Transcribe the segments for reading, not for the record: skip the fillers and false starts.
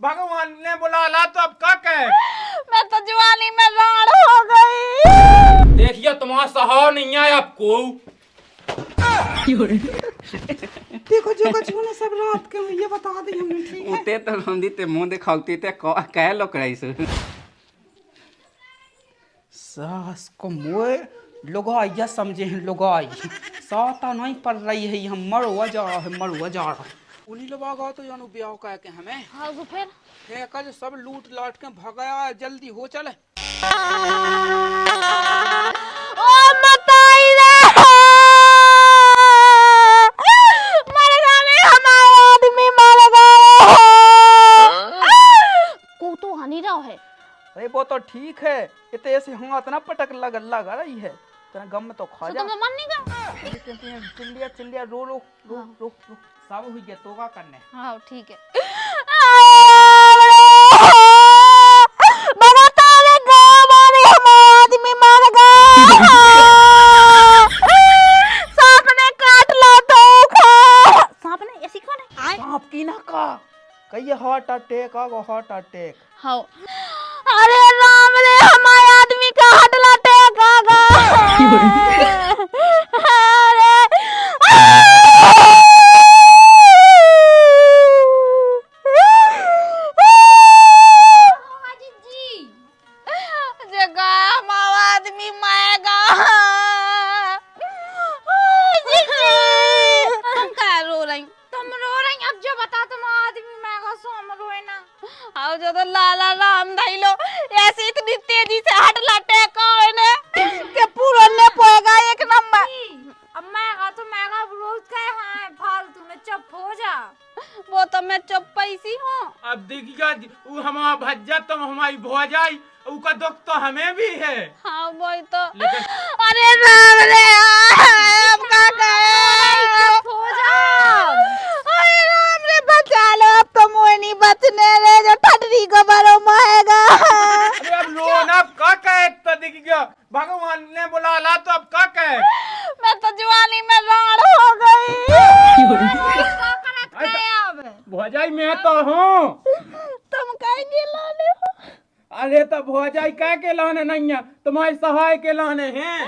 भगवान ने बुला ला तो अब क्या कहे। मैं तो जवानी में राड़ हो गई। देखिए तुम्हारा सहाव नहीं है आपको। देखो जो कछु ने सब रात के ये बता दी हमने, ठीक है। उते तो हम दीते मुंह दिखाती ते कह लो कराइस सास को मोए लुगाई या समझे हैं लुगाई साता नहीं पड़ रही है, हम मरवा जा रहा है, मरवा जा रहा है। उन्हीं लोग आ तो जानू ब्याह कह के हमें हाँ तो फिर कल सब लूट लाट के भगाया, जल्दी हो चले। ओ मताई रे मर गए हमारा आदमी मर गए। को तो हनी रहा है। अरे वो तो ठीक है, इतने ऐसे हाथ ना पटक लग रही है, तेरा गम में तो खा जा। तुम मन नहीं का चिल्लिया चिल्लिया रो रो रो रो रो सब हुई गया तो का करने। हाँ ठीक है। बड़ा तारे गाँव वाले हमारा आदमी मर गया। सांप ने काट ला तो सांप ने ऐसी कौन है? सांप की ना का कही हार्ट अटैक आ गो, हार्ट अटैक। हाँ अरे राम रे हमारे आदमी का हटला टेक आ गया। जो तो लाला राम धैलो ऐसे इतनी तेजी से हट लाटे ने के पूरा ले पोएगा एक नंबर। अब मैं तो रोज कहे हाँ फालतू में चुप हो जा। वो तो मैं चुप पैसी हूँ। अब देखिएगा वो हमारा भज्जा तुम हमारी भौजाई, उसका दुख तो हमें भी है। हाँ वही तो। लेकिन अरे राम रे अब क्या कहे, चुप हो जा। अरे राम रे बचा लो, अब तो मोह नहीं बचने रे, जो ठटरी को बरो माएगा। अरे अब लोन अब क्या कहे, तो देखिएगा भगवान ने बुला ला तो अब क्या कहे। मैं तो जवानी में राड़ हो गई। भौजाई मैं तो हूँ। तुम कहेंगे लाने हो। अरे तो भौजाई कह के लाने नहीं है, तुम्हारे सहाय के लाने हैं।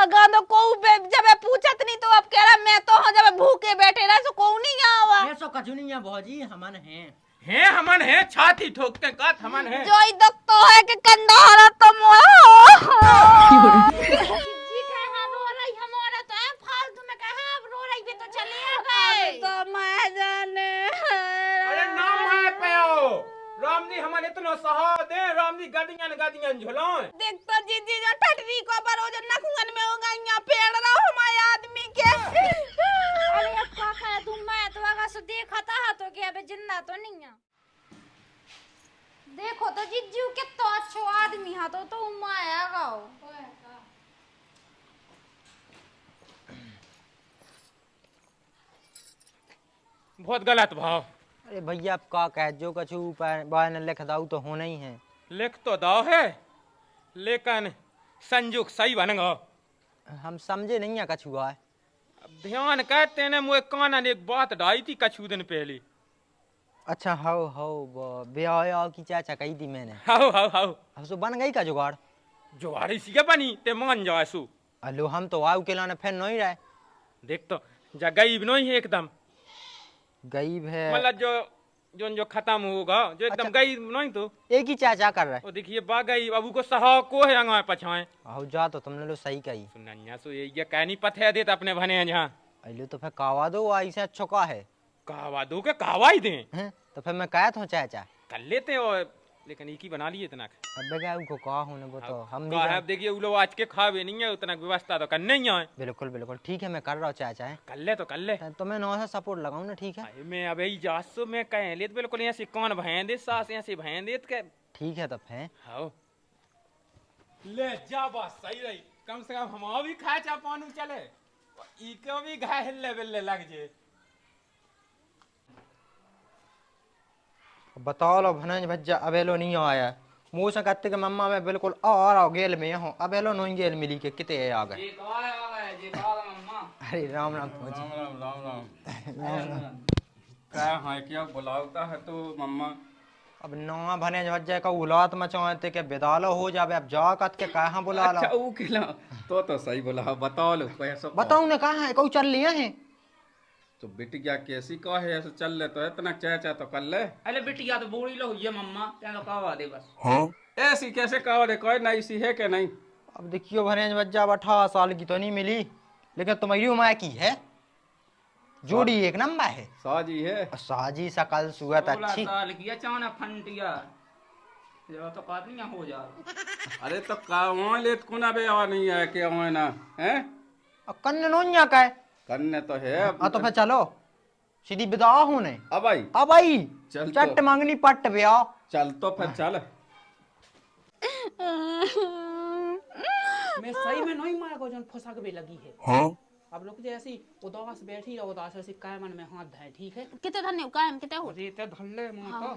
अगर तो को जब पूछत नहीं तो अब कह रहा मैं तो हूँ, जब भूखे बैठे रहे तो को नहीं आवा। ये सो कछु नहीं है भौजी, हमन हैं हमन है, छाती ठोकते का हमन है। जो ही दुख तो है कि कंधारा तुम हो। जी कहाँ रो रही हमारा तो है फालतू में कहाँ अब रो रही भी तो चले गए। तो मैं जाने। अरे नाम है पे रामनी हमन इतना सहा दे, रामनी गादियां झुलाए। देख तो जीजी जो ठटरी को बरो जो नखुंगन में हो गई यहाँ पेड़ रहा हमारे आदमी के। अरे अब क्या करे तुम, मैं तो अगर से देखा था तो क्या अबे जिंदा तो नहीं है। देखो तो जिज्जू कितना अच्छा आदमी है तो उमाया गाओ। बहुत गलत भाव। अरे भैया आप का कह जो कछु बाय न लिख दाऊ तो होना ही है। लिख तो दाव है लेकिन संजुक सही बनेगा। हम समझे नहीं है कछु आए। अब ध्यान कहते ने मुझे कानन एक बात डाई थी कछु दिन पहले। अच्छा हो ब्याह की चाचा कही थी मैंने। हाउ अब सो बन गई का जुगाड़। जुगाड़ी सी बनी ते मान जाए सु। अलो हम तो आऊ के लाने फिर नहीं रहे। देख तो जगह नहीं है एकदम गरीब है मतलब जो खत्म होगा जो एकदम अच्छा। गई नहीं तो एक ही चाचा कर रहे। वो देखिए बागई अब को सहा को है अंगा पछाए। आओ जा तो तुमने लो सही कही। सुनन्या सो ये कहनी पथे देत अपने भने जहाँ अलो तो फिर कावा दो ऐसे अच्छा का है। कहवा दो के कहवा ही दें हैं? तो फिर मैं कहता हूँ चाचा कर लेते और लेकिन एक ही बना लिए इतना अब क्या उनको कहा होने वो तो हम का नहीं है। जान- अब देखिए वो लोग आज के खावे नहीं है उतना व्यवस्था तो करने ही है। बिल्कुल बिल्कुल ठीक है मैं कर रहा हूँ चाचा है कर ले तो मैं नौ से सपोर्ट लगाऊँ ना। ठीक है अरे मैं अब यही जासो मैं कह ले बिल्कुल यहाँ से कौन भैं दे सास यहाँ से भैं देत के ठीक है तब है। हाओ ले जा बस सही रही कम से कम हम भी खाए चा पानू चले इको भी घाय हिलले बिल्ले लग जे। बताओ लो भनंज भज्जा अबेलो नहीं आया मुँह से कहते कि मम्मा मैं बिल्कुल आ रहा हूँ गेल में हूँ अबेलो नहीं गेल मिली के किते आ गए। अरे राम राम फौजी। क्या है क्या बुलाता है तो मम्मा अब नौवा भने भज जाए का उलात मचाते के बेदालो हो जावे अब जा कत के कहाँ बुला ला। अच्छा वो किला तो सही बोला बताओ लो पैसा बताऊं ने कहाँ है कऊ चल लिए हैं। तो बिटिया कैसी का है ऐसे चल ले तो इतना चाचा तो कर ले। अरे बिटिया तो बूढ़ी लो ये मम्मा क्या कहवा दे बस। ऐसी कैसे कहो रे कोई नहीं सी है कि नहीं। अब देखियो भने भज जा 18 साल की तो नहीं मिली लेकिन तुम्हारी उम्र की है जोड़ी एक नंबर है। साजी है साजी सकल सूरत 16 अच्छी। साल की अचानक फंटिया जो तो काटनिया हो जा। अरे तो वहाँ ले कुना बे आवा नहीं है कि वहाँ ना है कन्न नोन्या का है करने तो है। हाँ तो फिर चलो सीधी विदा होने अब आई अब आई चल तो। चट मांगनी पट ब्याह। चल तो फिर चल। मैं सही में नहीं मार को जन फंसा के लगी है। हाँ अब लोग जैसी उदास बैठी है उदास ऐसे काय मन में हाथ धाए ठीक है। कितने धन्य कायम कितने हो। अरे ते धल्ले मां का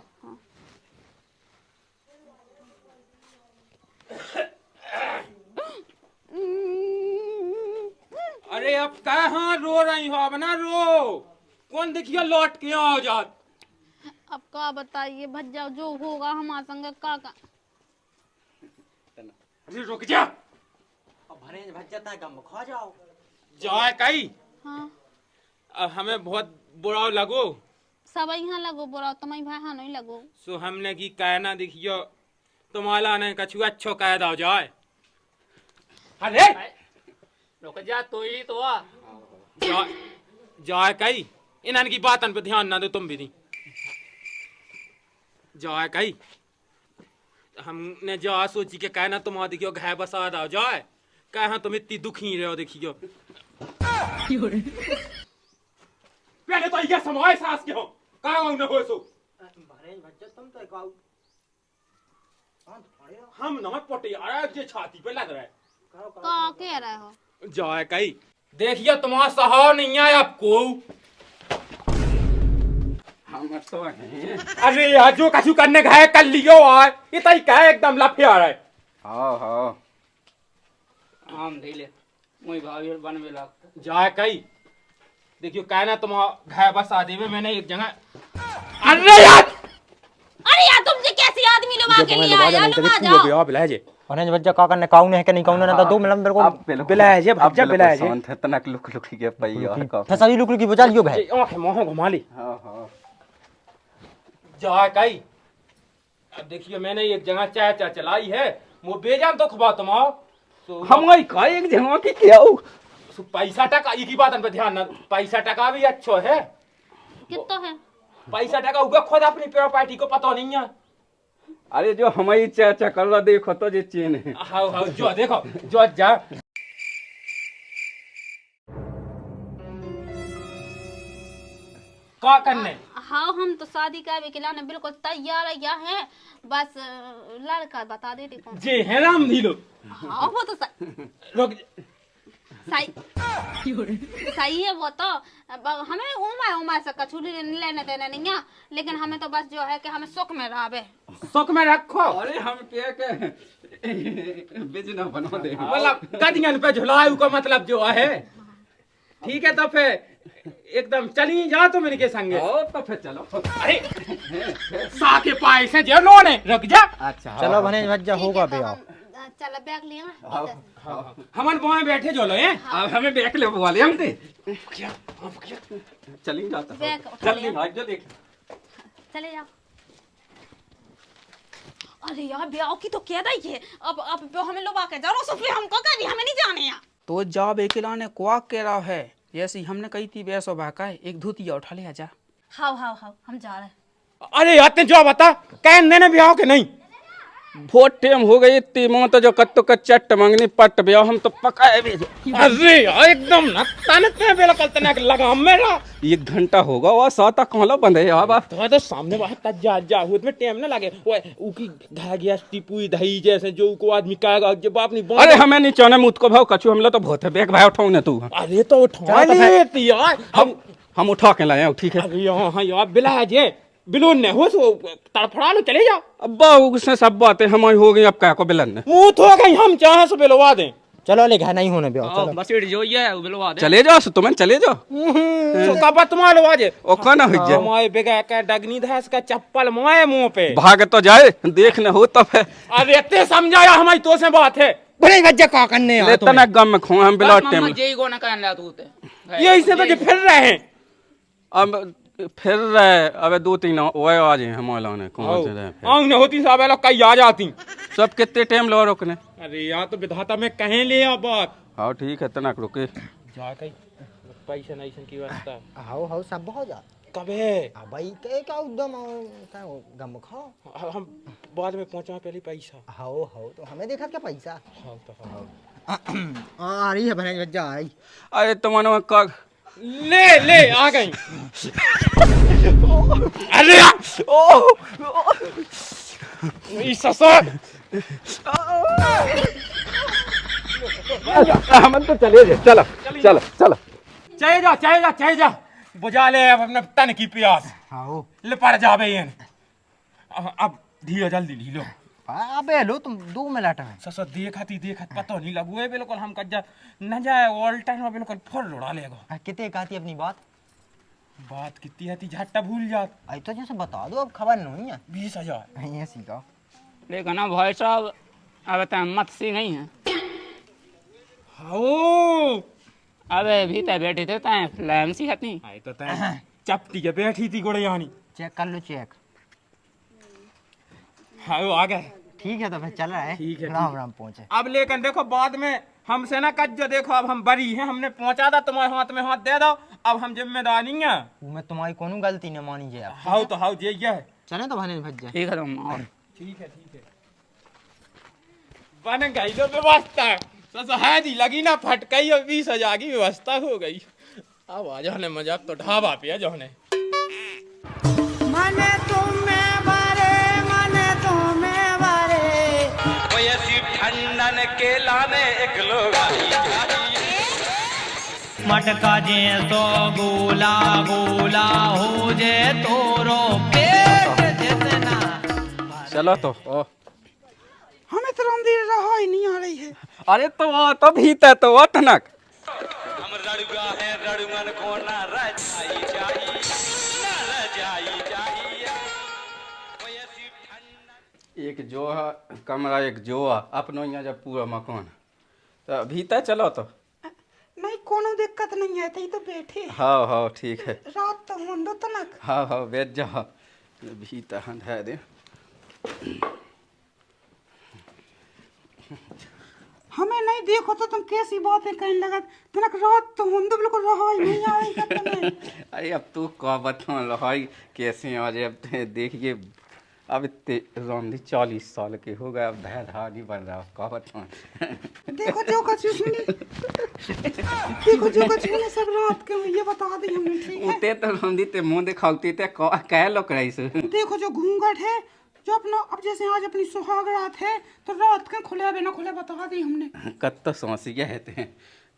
अरे अब कहाँ रो रही हो? अब ना रो, कौन देखिए लौट के आ जात। अब का बताइए भज्जा जो होगा हमारे संग का। अरे रुक जा, अब भने भज्जा ता गम खा जाओ जाए कहीं। हाँ अब हमें बहुत बुरा लगो। सब यहाँ लगो बुरा तुम्हारी भाई हाँ नहीं लगो। सो हमने की कहना देखियो तुम्हारा ने कछु अच्छो कह दो जाए। अरे रुक जा तो ही तो आ जाए कहीं इन्हन की बातन पे ध्यान ना दो तुम भी नहीं जाए कहीं। हमने जा सोची के कहना तुम देखियो घर बसा दो जाए कहा तुम इतनी दुखी रहे हो देखियो। पहले तो ये समय सास के हो कहा न हो सो भने भज्जा तुम तो काऊ हम न पटे अरे जे छाती पे लग रहा है। का कह रहे हो। जाए कहीं देखिए तुम्हारा सहा नहीं है आपको। हम तो हैं। अरे यार जो कछु करने का है कर लियो यार ये तो क्या है एकदम लफिया रहा है। हाँ हाँ हम धीले मुई भाभी बन में लग जाए कहीं देखियो कहना तुम घर बसा दे में मैंने एक जगह। अरे यार तुमसे कैसे आदमी लुमा के लिए आया लुमा जाओ। भने भज्जा का करने काऊ ने है कि नहीं काऊ ने ना दो मिलन मेरे को बिलाए जे भज्जा बिलाए जे शांत है तना लुक लुक के पई और का फिर सभी लुक की बजा लियो भाई। आंखें मोह घुमा ली। हाँ हाँ जाए कहीं अब देखियो मैंने एक जगह चाय चाय चलाई है वो बेजान तो खबा तुम हम वही का एक जगह की क्या हो पैसा टका एक ही बात पे ध्यान ना पैसा टका भी अच्छो है। कितना है पैसा टका उगा खुद अपनी प्रॉपर्टी को पता नहीं है। अरे जो हमारी चाचा कर रहा देखो तो जे चेन है। हाँ हाँ जो देखो जो जा क्या करने। हाँ हम तो शादी का भी खिलाने बिल्कुल तैयार है बस लड़का बता देते कौन। जे है राम ढीलो। हाँ वो तो रुक सही सही है वो तो हमें उमा से कछु लेने देने नहीं है लेकिन हमें तो बस जो है कि हमें सुख में रहे। सुख में रखो। अरे हम क्या के बिजना बना दे मतलब कदियन पे झुलाऊ का मतलब जो है ठीक है तो फिर एकदम चली जा तुम इनके संगे। तो फिर चलो। अरे सा के पाए से जे लोने रुक जा। अच्छा चलो भने भज्जा होगा ब्याह। चल बैग लिया हमन वहां बैठे जो लो हैं अब हमें बैक ले वाले हम थे चली जाता बैग उठा जल्दी लिया भाग जो देख। चले जाओ। अरे यार ब्याह की तो कह रही है अब हमें लोग के जाओ सुफी हमको कभी हमें नहीं जाने यहाँ। तो जब अकेला ने क्वाक कह रहा है जैसे हमने कही थी वैसो भाका है एक धोतिया उठा ले जा। हाँ हम जा रहे हैं। अरे यार जो बता कहन देने भी आओ के नहीं बहुत टाइम हो गई इतनी मौत तो जो कत्तो का चट मंगनी पट ब्याह हम तो पकाए भी। अरे यार एकदम न तनते बेला कलतने लगा मेरा 1 घंटा होगा वो साता कहला बंद है यार बात तो सामने बाहर तक जा हुए में टाइम ना लगे वो उकी घा गया टिपुई दही जैसे जो को आदमी कहेगा जब अपनी। अरे हमें नहीं चाहने मुझ को भाव कछु हमला तो बहुत है बैग भाई उठाऊ ना तू। अरे तो उठा ले यार हम उठा के लाए ठीक है। अरे हाँ यार बिला जे बिलोन ने हो सो तड़फड़ा लो चले जाओ। अब्बा उसने सब बातें हम हो गई अब क्या को बिलन ने मुंह तो गई हम चाहे से बिलवा दें चलो ले घर नहीं होने ब्याह आओ चलो बस इट जो ये है बिलवा दे चले जाओ तुम्हें चले जाओ तो का बात मालो आज ओ कौन हो जा मोए बेगा का डगनी धस का चप्पल मोए मुंह पे भाग तो जाए देखने हो तब है अरे इतने समझाया हमारी तो से बात है बड़े भज्जा का करने ले तना गम में खो हम बिलौट टेम जेई को ना कहन ला तू ते ये इसे तो जो फिर रहे हैं अब फिर रहे अबे 2-3 ओए आ जाए हम लाने कौन से रहे फिर आंग न होती सब लोग कई आ जाती सब कितने टाइम लो रुकने अरे यहाँ तो विधाता में कहें ले आ बात हाँ ठीक है तना रुके जा कहीं पैसा नहीं की व्यवस्था हाउ हाउ सब हो जा कबे भाई के क्या उद्यम का गम खाओ हम बाद में पहुंचा पहले पैसा हाउ हाउ तो हमें देखा क्या पैसा हाँ तो हाँ आ रही है बहन भज्जा आ रही अरे तुम्हारा का ले ले आ गई अरे इस ससुर हम तो चले जाए चलो चलो चलो चाहे जा बुझा ले अब अपने तन की प्यास हाउ ले पर जाबे ये अब धीरे जल्दी ढीलो अबे लो तुम 2 मिनट में ससुर देखत पता नहीं लगू है बिल्कुल हम कज्जा न जाए ऑल टाइम बिल्कुल फुल उड़ा लेगा कितने कहती अपनी बात बात कितनी है झट्टा भूल जात आई तो जैसे बता दो अब खबर नहीं है 20,000 ये सीखा लेकिन ना भाई साहब अब तो मत सी नहीं है हाओ अबे भी तो बैठे थे तैं फ्लैम सी हती आई तो तै चपटी के बैठी थी गोड़े यानी चेक कर लो चेक हाओ आ गए ठीक है तो फिर चल रहा है ठीक है, राम राम पहुंचे अब लेकिन देखो बाद में हमसे ना कज्जो देखो अब हम बरी हैं हमने पहुंचा था तुम्हारे हाथ में हाथ दे दो अब हम जिम्मेदार नहीं है वो मैं तुम्हारी कोनो गलती न मानी जे आप हाउ तो हाउ जे है चले तो बहन भज्जा ठीक है तुम और ठीक है बन गई तो व्यवस्था सस है जी लगी ना फटकई और 20,000 की व्यवस्था हो गई अब आ जाने मजाक तो ढाबा पे है जाने मने तुम्हें बारे ठंडन के लाने एक लोग मटका जे तो गोला गोला हो जे तोरो पेट जितना चलो तो ओ हमें तो रंदी रहा ही नहीं आ रही है अरे तो वो तो भीतर तो वो तनक हम रड़ुआ है रड़ुअन को ना रजाई चाहिए ना रजाई चाहिए एक जो है कमरा एक जो है अपनो यहाँ जब पूरा मकान तो भीतर चलो तो नहीं कोनो दिक्कत नहीं है तो बैठे हाँ हाँ ठीक है रात तो होंदो तनक हाँ हाँ बैठ जाओ भीतर हंधा दे हमें नहीं देखो तो तुम कैसी बातें कहने लगा तनक रात तो होंदो बिल्कुल रहा ही नहीं आ रही है तुम्हें अरे अब तू का बता लहाई कैसे आज अब देखिए अब इतने रौंदी 40 साल के हो गए अब धैर्य नहीं बन रहा का बता देखो जो कछु सुनी देखो जो कछु सुनी सब रात के ये बता दी हमने ठीक है उते तो रौंदी ते मुंह दिखाती ते कह लो कराइस देखो जो घूंघट है जो अपना अब जैसे आज अपनी सुहाग रात है तो रात के खुले बिना खुले बता दी हमने कत तो समस्या है ते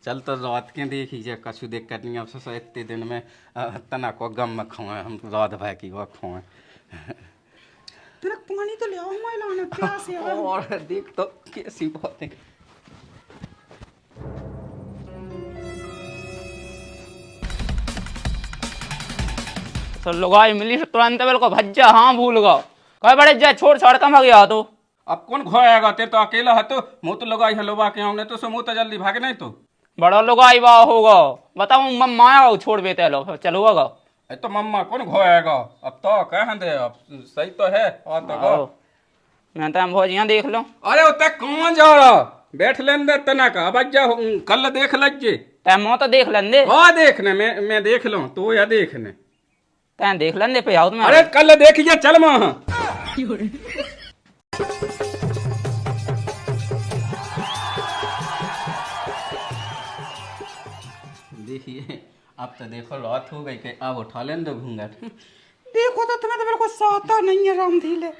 चल तो रात के देखिए कछु दिक्कत नहीं अब से इतने दिन में तना को गम में खुआ हम रात भाई की वो खुआ तनक पानी तो ले आओ मैं लाने प्यास है और देख तो कैसी बात है तो लुगाई मिली से तुरंत बिल्कुल भज्जा हाँ भूल गो कह बड़े जा छोड़ छाड़ कम गया तो अब कौन खोएगा ते तो अकेला है तो मुँह तो लगाई है लोबा के हमने तो से मुँह तो जल्दी भाग नहीं तो बड़ा लुगाई बा होगा बताऊँ मम्मा आया छोड़ बेते लो चलो गो ए तो मम्मा कौन खोएगा अब तो कह दे अब सही तो है और तो गो मैं तो भोजियाँ देख लो अरे उते कौन जा रहा बैठ लेन दे तना का अब जा कल देख लज्जे तैं तो देख लेंदे हाँ देखने मैं देख लूँ तो या देखने तैं देख लेंदे पे आओ अरे कल देखिए चल मां देखिए अब तो देखो रात हो गई के अब उठा लें दो घूंघट देखो तो तुम्हें तो बिल्कुल साता नहीं है रामधीले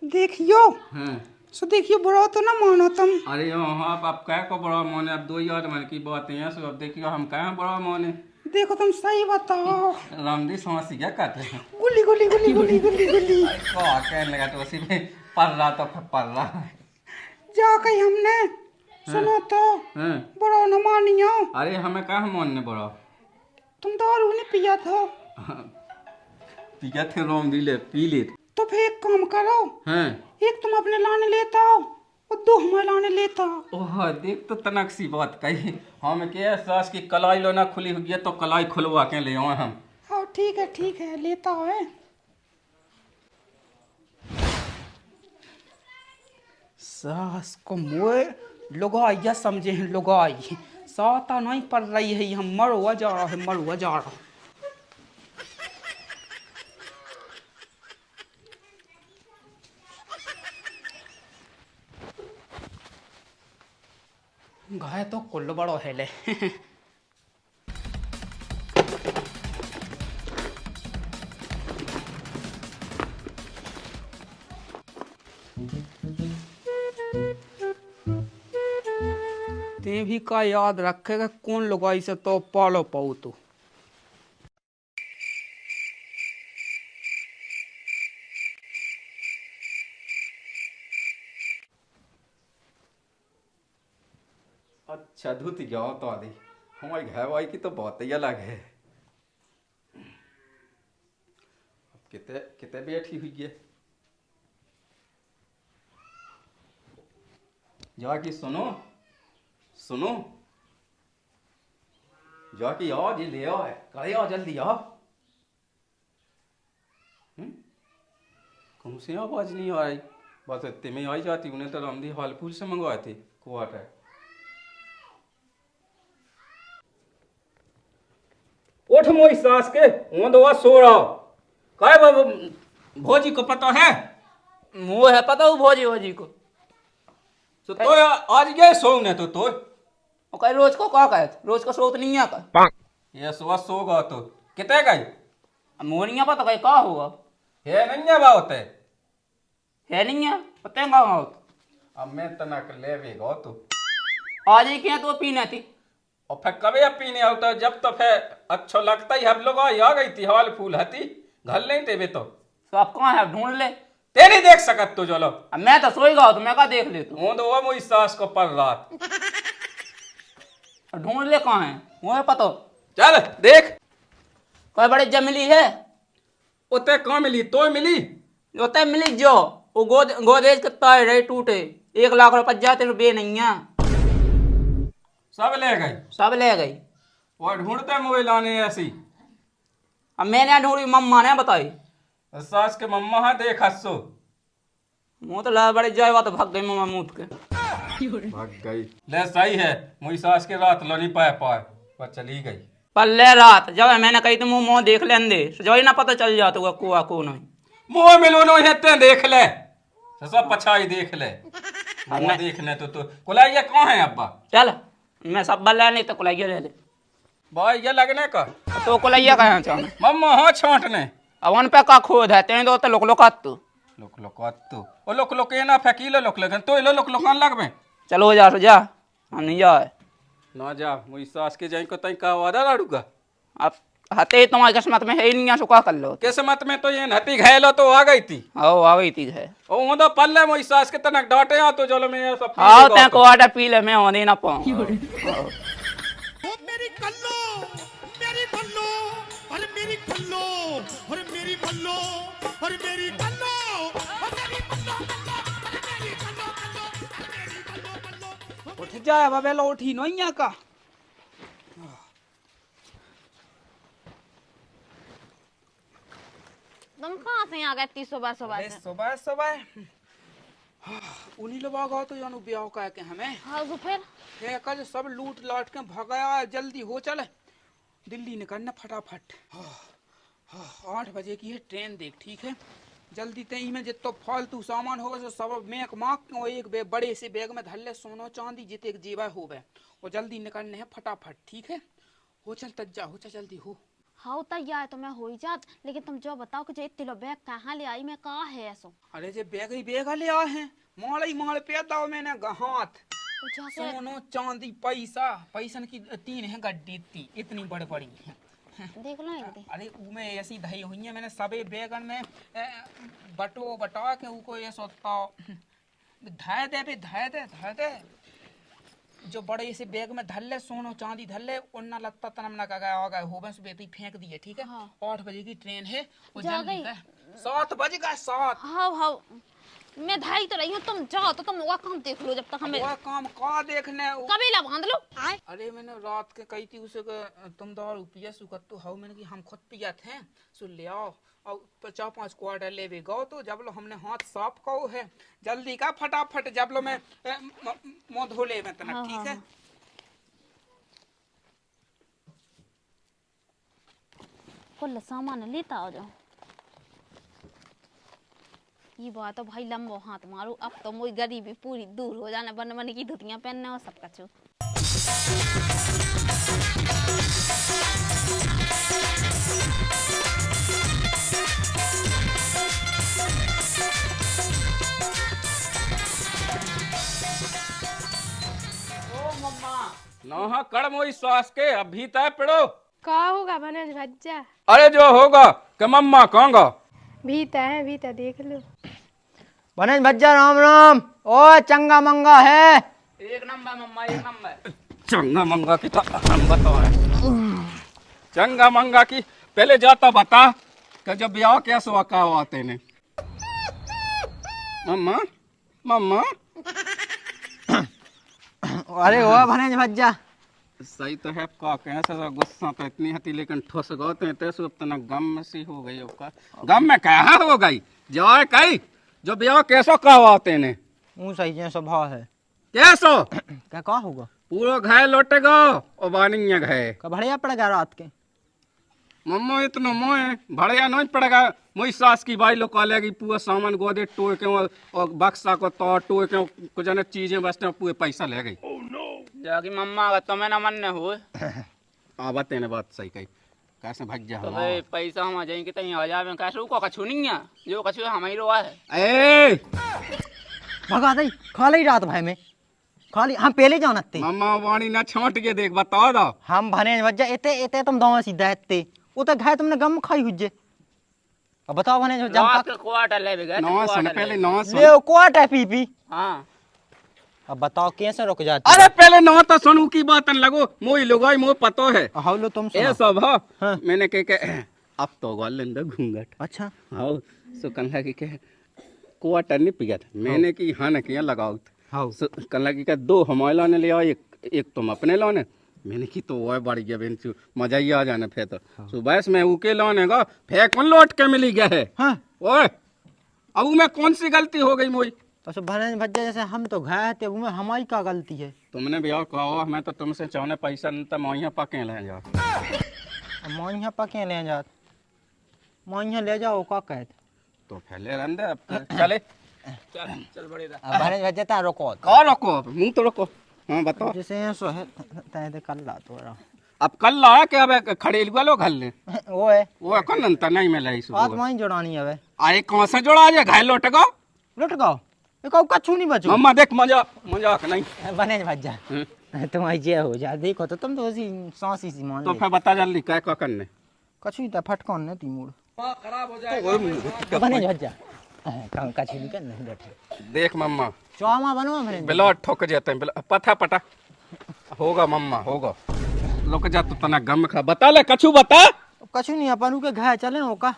देखियो हाँ सो देखियो बुरा तो ना मानो तुम अरे हाँ अब कह को बड़ा मोने अब 2 यार मन की बात है सो अब देखियो हम कहें बड़ा मोने देखो तुम सही बताओ रामदी समझ क्या कहते हैं गुली गुली गुली गुली गुली गुली कहने लगा तो उसी में पढ़ रहा तो पढ़ रहा जा कहीं हमने सुनो तो हैं? बड़ो न मानियो, अरे हमें कहाँ मानने बड़ा तुम दारू नहीं पिया था पिया थे रोम दिले पी ले तो फिर एक काम करो, हैं? एक तुम अपने लाने लेता हो और दो हमें लाने लेता हो। ओह देख तो तनक सी बात कही हम के सास की कलाई लो ना खुली हुई है तो कलाई खुलवा के ले आए हम। हाँ ठीक है लेता है। सास को मोए लुगाई समझे हैं लुगाई, साता नहीं पड़ रही है, हम मरवा जा रहा है, मरवा जा रहा। गाय तो कुल बड़ो है ले ते भी का याद रखेगा कौन लुगाई से तो पालो पाऊ तू। अच्छा धुत गया तो आदि हमारी घर वाई की तो बहुत ही अलग है। अब कितने कितने बैठी हुई है जाकी सुनो सुनो जाकी आओ जी ले आओ है करे आओ जल्दी आओ। कौन सी आवाज नहीं आ रही बस इतने में आई जाती उन्हें तो रामदी हालपुर से मंगवाए थे क्वार्टर। उठ मोई सास के दवा सो रहा काय बाबू भोजी को पता है वो है पता हूँ भोजी भोजी को तो आज गए सोने तो वो कहे रोज को क्या कहे रोज का सोत नहीं है ये सुबह सोगा तो कितने गई मोनिया पता कहे क्या होगा है नहीं बात है नहीं है पता है अब मैं तनक ले भी गो तो आज ही क्या तो पीना थी और फिर कभी पीने आओ तो जब तो फिर अच्छा लगता ही हम लोग आ गई थी हवाल फूल हती घर नहीं थे तो आप कहाँ है ढूंढ ले तेरी देख सकत तो चलो अब मैं तो सोई गया तो मैं क्या देख ले तू वो तो वो मोई सास को पर रात ढूंढ ले कहाँ है वो है पता चल देख कोई बड़े जब मिली है उते कहाँ मिली तो मिली उतने मिली जो वो गोदरेज कितना है रही टूटे 1 लाख रुपये जाते रुपये नहीं है सब ले गई सब ले गई और ढूंढते मोबाइल आने ऐसी अब मैंने ढूंढी मम्मा ने बताई सास के मम्मा हाँ देख हंसो मुँह तो ला बड़े जाए तो भाग गई मम्मा मुँह के भाग गई ले सही है मुझी सास के रात लो नहीं पाए पर चली गई पर ले रात जब मैंने कही तो मुँह देख लें दे जो ही ना पता चल जाता हुआ कुआ को नहीं मुँह मिलो नो हेते देख ले सब पछाई देख ले मुँह देखने तो कुलाइया कहाँ है अब्बा चल मैं सब बल्ला नहीं तो कुलाइया ले ले भाई ये लगने का तो कुलाइया कहाँ चाहना मम्मा हाँ छांटने अब उन पे का खोद है तेरे तो लोक लोकात तू ओ लोक ना फकीलो लोक लगन तो लो लोकान लगबे चलो जा हम नहीं जाए ना जा मुई सास के जाई को तई का वादा लाडूगा अब हते तुम्हारी किस्मत में है ही नहीं सुखा कर लो किस्मत में तो ये नती घायलो तो आ गई थी आओ आ गई थी है ओ वो तो पल्ले मुई सास के तनक डांटे आ तो चलो मैं सब आओ तैं को आटा पी ले मैं होने ना पाऊं मेरी कल्लो मेरी बल्लो और मेरी कल्लो और मेरी बल्लो और मेरी कल्लो और मेरी बल्लो मेरी कल्लो मेरी कल्लो उठ जाए बबेलो उठी नोइया का तुम कहाँ से आ गए इतनी सुबह सुबह से? सुबह सुबह उन्हीं लोग आ तो जानू ब्याह का के हमें हाँ तो फिर ये कल सब लूट लाट के भगाया जल्दी हो चले दिल्ली निकलना फटाफट 8 बजे की है ट्रेन देख ठीक है जल्दी ते में जितना फालतू सामान होगा तो सब मैक माक एक बड़े से बैग में धर ले सोनो चांदी जिते एक जीवा होवे और जल्दी निकलने है फटाफट ठीक है हो चल तज्जा हो चल जल्दी हो। हाँ तैयार तो मैं हो ही जात लेकिन तुम जो बताओ कि जो इतने बैग कहाँ ले आई मैं कहाँ है ऐसो अरे जे बैग ही बैग ले आए हैं माल ही माल पे दाओ मैंने हाथ सोनो चांदी पैसन की 3 है गड्डी इतनी बड़ बड़ी है देख लो एक दे। अरे उमे ऐसी धई हुई है मैंने सबे बैगन में बटा के उको ये सोता धाय दे। जो बड़े से बैग में धर ले सोनो चांदी धर ले उन्ना लगता तनम ना गया होगा होबे से बेटी फेंक दिए ठीक है। 8 बजे की ट्रेन है वो जा जल्दी गई? है 7 बजेगा 7। हाँ मैं धाई तो रही हूँ, तुम जाओ तो तुम वो काम देख लो जब तक हमें वो काम का देखने कबीला बांध लो। अरे मैंने रात के कही थी उसे तुम दारू पिया सुकत्तू हाउ मैंने कि हम खुद पिया थे सुन ले आओ और 4-5 क्वार्टर ले भी गो तो जब लो हमने हाथ साफ कहो है जल्दी का फटाफट जब लो मैं मुंह धो ले मैं तना ठीक है। कुल सामान लेता आ जाओ। ये बात तो भाई लंबो हाथ मारो, अब तो मोई गरीबी पूरी दूर हो जाने, बन बन की धुतियां पहनने और सब कछु। नहा कड़ मोई सास के अभी तय पड़ो। का होगा बनन भज्जा? अरे जो होगा कि मम्मा कहूँगा भीता है भीता देख लो। बनेज भज्जा राम राम। ओ चंगा मंगा है। एक नंबर मम्मा, एक नंबर। चंगा मंगा की तो हम बताओ चंगा मंगा की पहले जाता बता कि जब ब्याह कैसे वाका आते ने मम्मा मम्मा। अरे ओ बनेज भज्जा सही तो है का कैसे गुस्सा तो इतनी हती लेकिन ठुस गए तैसे इतना गम में सी हो गई का गम में कहा हो गई जाए कही जो ब्याह कैसो कहवाते ने ऊ सही है स्वभाव है कैसो क्या का होगा पूरा घाय लौटेगा और बानी घाय का बढ़िया पड़ेगा रात के। मम्मा इतना मोए भड़िया नहीं पड़ेगा मोई सास की भाई लोग कॉलेगी पूरा सामान गोदे टोए के और बक्सा को तो टोए के कुछ न चीजें बस पूरे पैसा ले गई जाकी मम्मा अगर तुम्हें न मन हो आ बात ने बात सही कही कैसे भग जा तो भाई पैसा हम आ जाएंगे कहीं आ जावे कैसे को कछु नहीं है जो कछु हम ही रोआ है। ए भगा दई खाली रात भाई में खाली हम पहले जाना थे मम्मा वाणी ना छांट के देख बताओ दो हम भने भज्जा एते एते तुम दोवा सीधा एते वो तो घाय तुमने गम खाई हुज्जे। अब बताओ भने जम रात के क्वार्टर ले भी गए नौ सुन पहले नौ सुन ले कोट है पी हां अब बताओ कैसे रुक जाते। अरे पहले नौ तो सुनू की बात लगो मोई लोगाई मो पतो है हाउ लो तुम ए सुनो। सब हाँ। मैंने के अब तो गोलेंदा घूंघट अच्छा हाउ सो कन्हा की के क्वार्टर नहीं पिया था मैंने की हाँ न किया लगाओ हाउ कन्हा की का 2 हमारे लाने ले आओ एक तुम अपने लाने मैंने की तो वो बढ़ गया बेंचू मजा ही आ जाना फिर तो सुबह मैं उके लाने का फिर कौन लौट के मिली गया है। हाँ ओए अब मैं कौन सी गलती हो गई मोई तो सब भने भज्जा जैसे हम तो घाय थे वो हमारी क्या गलती है। तुमने भी और कहा मैं तो तुमसे चाहने पैसा नहीं था मोहिया पके ले जाओ मोइया पके ले जात मोइया ले जाओ का कहते तो फैले रंदे अब चले चल बड़े दा अब भने भज्जा ता रोको कौन रोको मुंह तो रोको हाँ बताओ जैसे सो है तय कर ला तो अब कल लाया क्या अब खड़ेलुआ लो घर ले वो है वो कौन अंतर नहीं मिला इस बात वहीं जोड़ानी है वे आए कौन सा जोड़ा आज घायल लौट गो लुट गओ एक कछु नहीं बचो मम्मा देख मजाक नहीं बने भज्जा तुम आई जे हो जा देखो तो तुम तो ऐसी सांसी सी मान तो फिर बता जल्दी क्या क्या करने कछु इता फटकन ने तीमूड़ खराब हो जाएगा बने भज्जा काम कछु नहीं करना बैठे देख मम्मा चौमा बनो बने ब्लड ठोक जाते हैं पथा पटा होगा मम्मा होगा लोग जा तो तना गम खा बता ले कछु बता कछु नहीं अपन के घाय चले हो का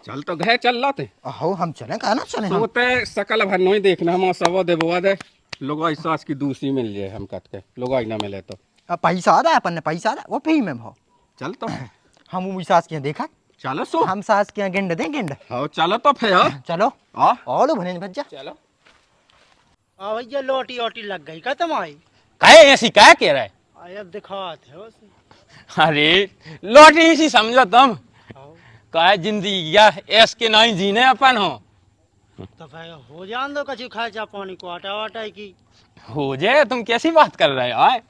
चल तो घे चल लाते हो हम चले का ना चले हम सोते सकल भर नहीं देखना हम सब देबवा दे लोग सास की दूसरी मिल जाए हम कट के लोग ना मिले तो अब पैसा आ अपन ने पैसा आ वो पे में भाव चल तो हम वो सास के देखा चलो सो हम सास के गेंड दे गेंड हाँ चलो तो फिर चलो आ और बने भज्जा चलो आ भैया लोटी ओटी लग गई खत्म आई काहे ऐसी क्या कह रहा है? अब दिखाते हो अरे लौटी इसी समझो तुम काहे जिंदगी या ऐस के नहीं जीने अपन हो तो भाई हो जान दो कछु खर्चा पानी को आटा वाटा की हो जाए तुम कैसी बात कर रहे हो आए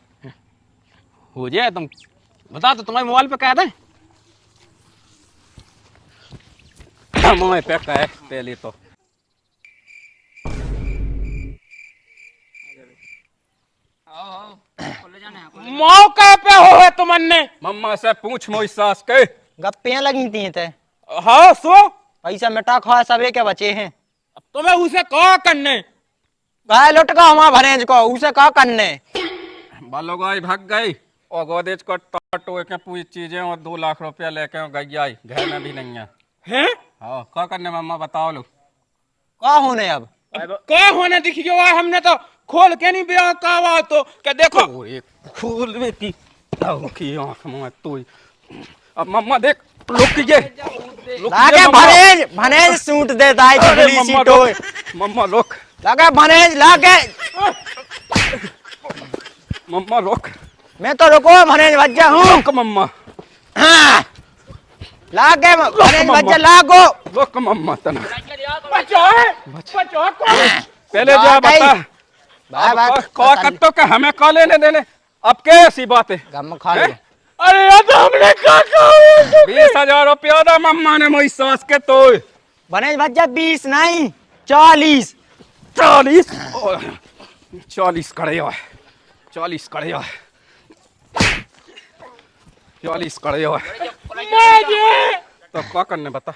हो जाए तुम बता तो तुम्हारे मोबाइल पे क्या है मोए पे का है पहले तो मौका पे हो है तुमने मम्मा से पूछ मोई सास के गप्पियां लगी थी ते हाँ सो पैसा मिटा खा सबे के बचे हैं अब तुम्हें उसे कहा करने गाय लुट का हमारा भरेंज को उसे का करने बालो गाय भाग गई और गोदेज को टो के पूरी चीजें और 2 लाख रुपया लेके गई आई, घर में भी नहीं है। हैं हाँ क्या करने मम्मा बताओ लो। का होने अब क्या होने दिख गया? हमने तो खोल के नहीं ब्याह का हुआ तो क्या देखो ओए खोल बेटी की आंख में तो अब मम्मा देख रुक जे लागे भनेज भनेज सूट देता है जुगली मम्मा सीटो रुक, मम्मा रुक, लागे भनेज लागे मम्मा रुक, मैं तो रुको भनेज बच्चा हूँ रुक मम्मा, हाँ लागे भनेज बच्चा लागो रुक मम्मा तना बचो है बचो कौन पहले जा बता बाय बाय कौ कत्तो के हमें कॉल लेने देने अब क्या ऐसी बात है? गम खा लो अरे यार तो हमने क्या कहा 20,000 रुपया दा मम्मा ने मोई सास के तो भनेज बच्चा 20 नहीं 40 40 करे हो 40 करे हो 40 करे हो तो क्या करने बता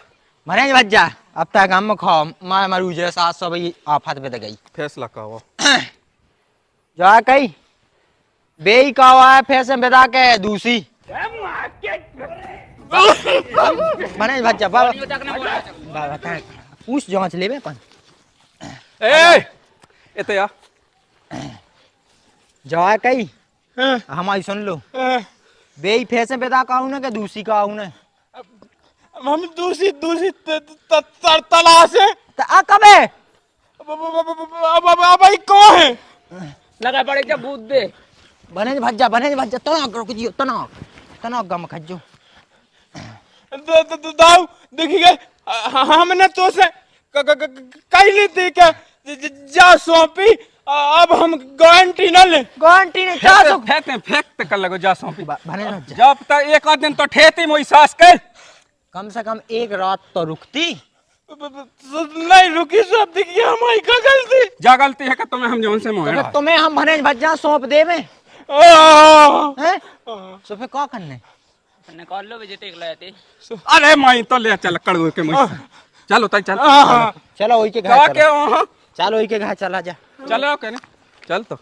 भनेज बच्चा अब तक गम खाओ मैं मरू जे 700 भाई आफत पे गई फैसला का हो जा कही बेई का हुआ है फैसे बेदा के दूसरी भनेज बच्चा बाबा पूछ जांच लेबे अपन ए एते या जा कही हमारी सुन लो बेई फैसे बेदा का हूं ना के दूसरी का हूं ना हम दूसरी तलाश है तो आ कबे अब भाई कौन है लगा पड़े क्या भूत दे भनेज भज्जा तनाक रुक जियो तनाक गम खज्जो दाऊ देखिए हमने तो से कही ली थी क्या जा सौंपी अब हम गारंटी न ले गारंटी ने 400 फेंकते कर लगो जा सौंपी भनेज भज्जा जब तक एक आध दिन तो ठेती मोई सास के कम से कम एक रात तो रुकती नहीं रुकी सब देखिए हमारी क्या गलती जा गलती है कि तुम्हें हम जौन से मोहे तो तुम्हें हम भनेज भज्जा सौंप दे में हैं सो फिर क्या करने निकाल लो बेटे टेक लाए थे अरे माई तो ले चल कड़ू के मुझ चलो तई चल चलो ओई के क्या घर के वहां चलो ओई के घर चला जा चलो कहने चल तो